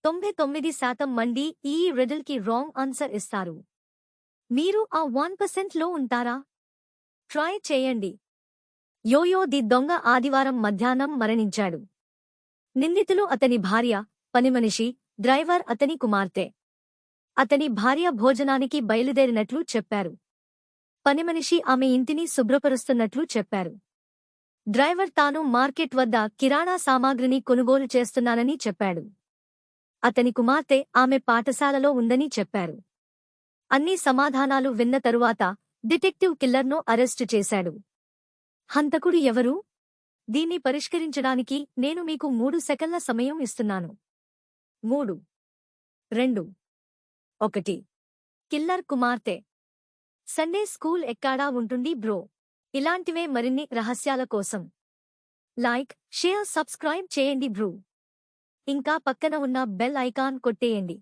99% మంది ఈ రిడిల్కి wrong answer ఇస్తారు. మీరు ఆ 1% లో ఉంటారా? ట్రై చేయండి. యోయో ది దొంగ ఆదివారం మధ్యాహ్నం మరణించాడు. నిందితులు అతని భార్య, పనిమనిషి, డ్రైవర్ అతని కుమార్తె. అతని భార్య భోజనానికి బయలుదేరినట్లు చెప్పారు. పనిమనిషి ఆమె ఇంటిని శుభ్రపరుస్తున్నట్లు చెప్పారు. డ్రైవర్ తాను మార్కెట్ వద్ద కిరాణా సామాగ్రిని కొనుగోలు చేస్తున్నానని చెప్పాడు. అతని కుమార్తె ఆమె పాఠశాలలో ఉందని చెప్పారు. అన్ని సమాధానాలు విన్న తరువాత డిటెక్టివ్ కిల్లర్ను అరెస్టు చేశాడు. హంతకుడు ఎవరు? దీన్ని పరిష్కరించడానికి నేను మీకు 3 సెకన్ల సమయం ఇస్తున్నాను. 3, 2, 1. కిల్లర్ కుమార్తె. సండే స్కూల్ ఎక్కడా ఉంటుంది బ్రో? ఇలాంటివే మరిన్ని రహస్యాల కోసం లైక్, షేర్, సబ్స్క్రైబ్ చేయండి బ్రో. ఇంకా పక్కన ఉన్న బెల్ ఐకాన్ కొట్టేయండి.